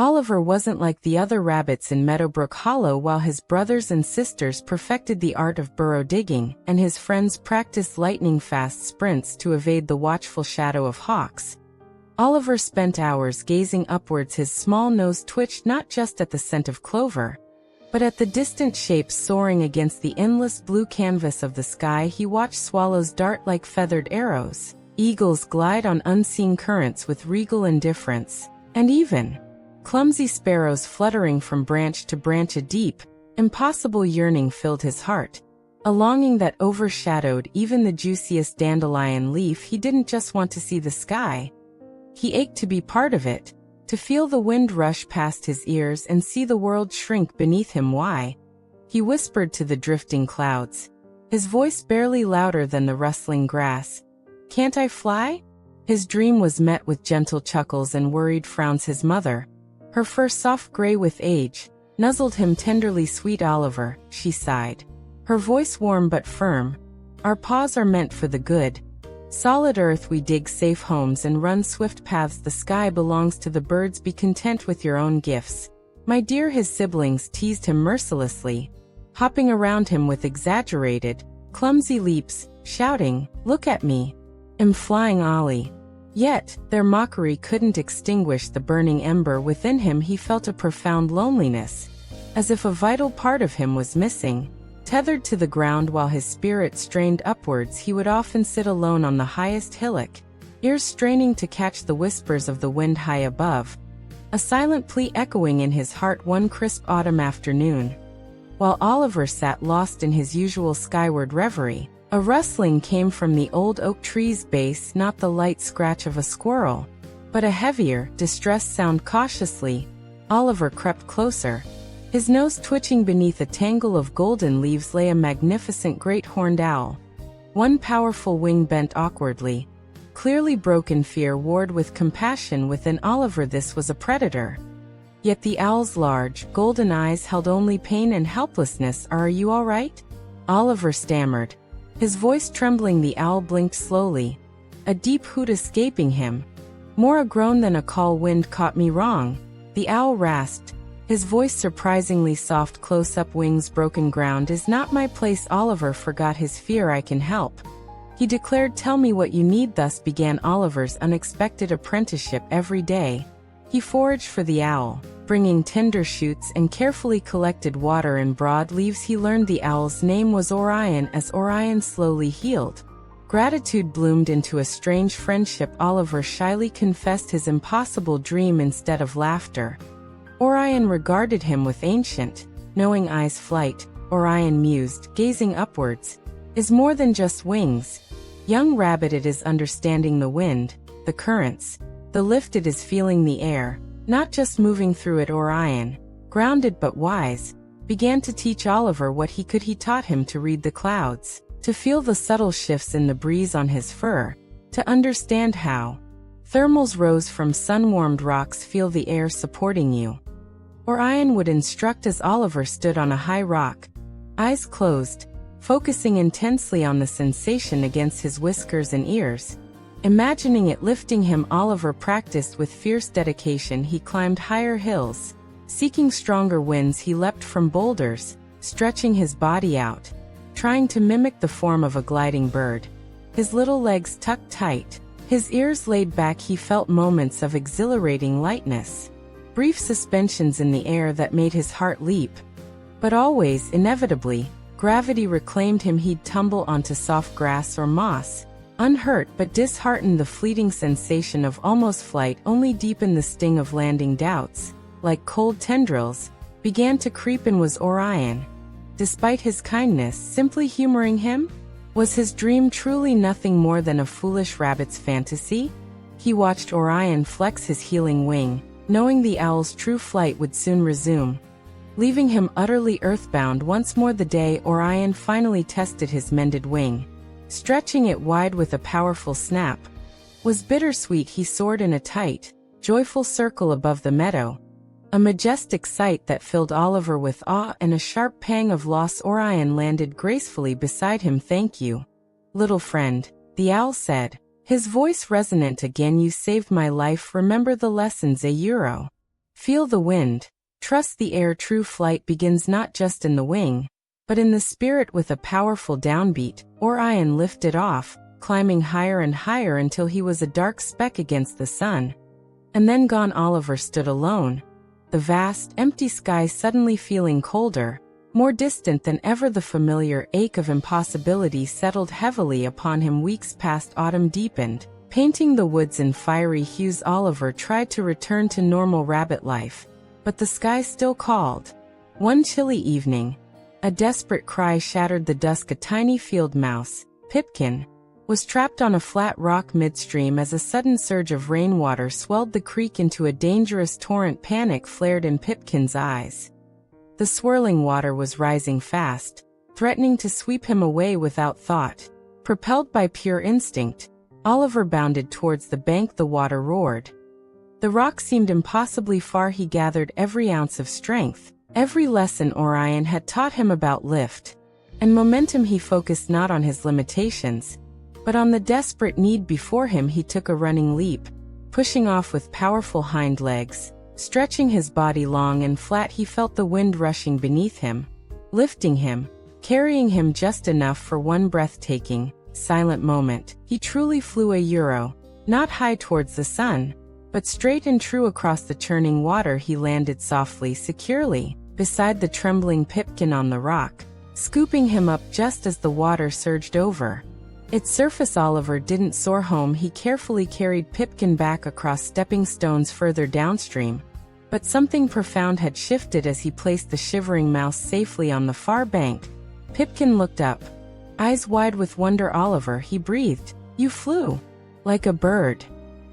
Oliver wasn't like the other rabbits in Meadowbrook Hollow. While his brothers and sisters perfected the art of burrow digging, and his friends practiced lightning-fast sprints to evade the watchful shadow of hawks, Oliver spent hours gazing upwards. His small nose twitched not just at the scent of clover, but at the distant shapes soaring against the endless blue canvas of the sky. He watched swallows dart like feathered arrows, eagles glide on unseen currents with regal indifference, and even clumsy sparrows fluttering from branch to branch. A deep, impossible yearning filled his heart, a longing that overshadowed even the juiciest dandelion leaf. He didn't just want to see the sky. He ached to be part of it, to feel the wind rush past his ears and see the world shrink beneath him. Why? He whispered to the drifting clouds, his voice barely louder than the rustling grass. Can't I fly? His dream was met with gentle chuckles and worried frowns. His mother, her fur soft gray with age, nuzzled him tenderly. Sweet Oliver, she sighed, her voice warm but firm, our paws are meant for the good, solid earth. We dig safe homes and run swift paths. The sky belongs to the birds. Be content with your own gifts, my dear. His siblings teased him mercilessly, hopping around him with exaggerated, clumsy leaps, shouting, look at me, I'm flying Ollie. Yet, their mockery couldn't extinguish the burning ember within him. He felt a profound loneliness, as if a vital part of him was missing. Tethered to the ground while his spirit strained upwards, he would often sit alone on the highest hillock, ears straining to catch the whispers of the wind high above, a silent plea echoing in his heart. One crisp autumn afternoon, while Oliver sat lost in his usual skyward reverie, a rustling came from the old oak tree's base, not the light scratch of a squirrel, but a heavier, distressed sound. Cautiously, Oliver crept closer. His nose twitching beneath a tangle of golden leaves lay a magnificent great horned owl. One powerful wing bent awkwardly, clearly broken. Fear warred with compassion within Oliver. This was a predator. Yet the owl's large, golden eyes held only pain and helplessness. Are you all right? Oliver stammered, his voice trembling. The owl blinked slowly, a deep hoot escaping him, more a groan than a call. Wind caught me wrong, the owl rasped, his voice surprisingly soft. Close-up wings. Broken ground is not my place. Oliver forgot his fear. I can help, he declared. Tell me what you need. Thus began Oliver's unexpected apprenticeship. Every day, he foraged for the owl, bringing tender shoots and carefully collected water and broad leaves. He learned the owl's name was Orion. As Orion slowly healed, gratitude bloomed into a strange friendship. Oliver shyly confessed his impossible dream. Instead of laughter, Orion regarded him with ancient, knowing eyes. Flight, Orion mused, gazing upwards, is more than just wings. Young rabbit, it is understanding the wind, the currents, the lift. It is feeling the air, not just moving through it. Orion, grounded but wise, began to teach Oliver what he could. He taught him to read the clouds, to feel the subtle shifts in the breeze on his fur, to understand how thermals rose from sun-warmed rocks. Feel the air supporting you, Orion would instruct as Oliver stood on a high rock, eyes closed, focusing intensely on the sensation against his whiskers and ears, imagining it lifting him. Oliver practiced with fierce dedication. He climbed higher hills, seeking stronger winds. He leapt from boulders, stretching his body out, trying to mimic the form of a gliding bird. His little legs tucked tight, his ears laid back. He felt moments of exhilarating lightness, brief suspensions in the air that made his heart leap. But always, inevitably, gravity reclaimed him. He'd tumble onto soft grass or moss, unhurt but disheartened. The fleeting sensation of almost flight only deepened the sting of landing. Doubts, like cold tendrils, began to creep in. Was Orion, despite his kindness, simply humoring him? Was his dream truly nothing more than a foolish rabbit's fantasy? He watched Orion flex his healing wing, knowing the owl's true flight would soon resume, leaving him utterly earthbound. Once more the day Orion finally tested his mended wing, stretching it wide with a powerful snap, was bittersweet. He soared in a tight, joyful circle above the meadow, a majestic sight that filled Oliver with awe and a sharp pang of loss. Orion landed gracefully beside him. Thank you, little friend, the owl said, his voice resonant again. You saved my life. Remember the lessons. Feel the wind. Trust the air. True flight begins not just in the wing, but in the spirit. With a powerful downbeat, Orion lifted off, climbing higher and higher until he was a dark speck against the sun. And then gone. Oliver stood alone, the vast, empty sky suddenly feeling colder, more distant than ever. The familiar ache of impossibility settled heavily upon him. Weeks passed. Autumn deepened, painting the woods in fiery hues. Oliver tried to return to normal rabbit life, but the sky still called. One chilly evening, a desperate cry shattered the dusk. A tiny field mouse, Pipkin, was trapped on a flat rock midstream as a sudden surge of rainwater swelled the creek into a dangerous torrent. Panic flared in Pipkin's eyes. The swirling water was rising fast, threatening to sweep him away without thought. Propelled by pure instinct, Oliver bounded towards the bank. The water roared. The rock seemed impossibly far. He gathered every ounce of strength, every lesson Orion had taught him about lift and momentum. He focused not on his limitations, but on the desperate need before him. He took a running leap, pushing off with powerful hind legs, stretching his body long and flat. He felt the wind rushing beneath him, lifting him, carrying him just enough for one breathtaking, silent moment. He truly flew a euro, not high towards the sun, but straight and true across the churning water. He landed softly, securely, beside the trembling Pipkin on the rock, scooping him up just as the water surged over its surface. Oliver didn't soar home. He carefully carried Pipkin back across stepping stones further downstream. But something profound had shifted as he placed the shivering mouse safely on the far bank. Pipkin looked up, eyes wide with wonder. Oliver, he breathed. You flew like a bird.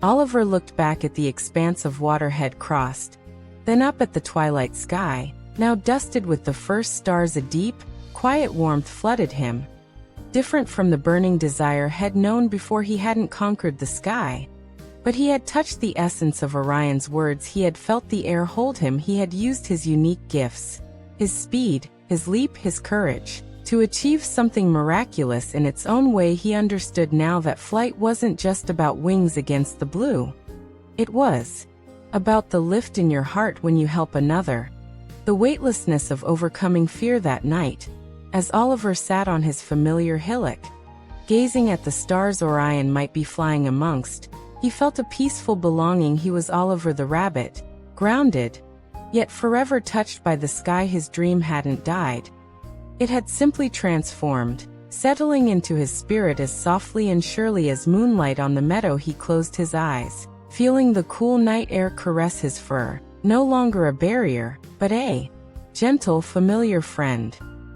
Oliver looked back at the expanse of water head crossed, then up at the twilight sky, now dusted with the first stars. A deep, quiet warmth flooded him, different from the burning desire had known before. He hadn't conquered the sky, but he had touched the essence of Orion's words. He had felt the air hold him. He had used his unique gifts, his speed, his leap, his courage, to achieve something miraculous in its own way. He understood now that flight wasn't just about wings against the blue. It was about the lift in your heart when you help another. The weightlessness of overcoming fear. That night, as Oliver sat on his familiar hillock, gazing at the stars Orion might be flying amongst, he felt a peaceful belonging. He was Oliver the rabbit, grounded, yet forever touched by the sky. His dream hadn't died. It had simply transformed, settling into his spirit as softly and surely as moonlight on the meadow. He closed his eyes, feeling the cool night air caress his fur. No longer a barrier, but a gentle, familiar friend.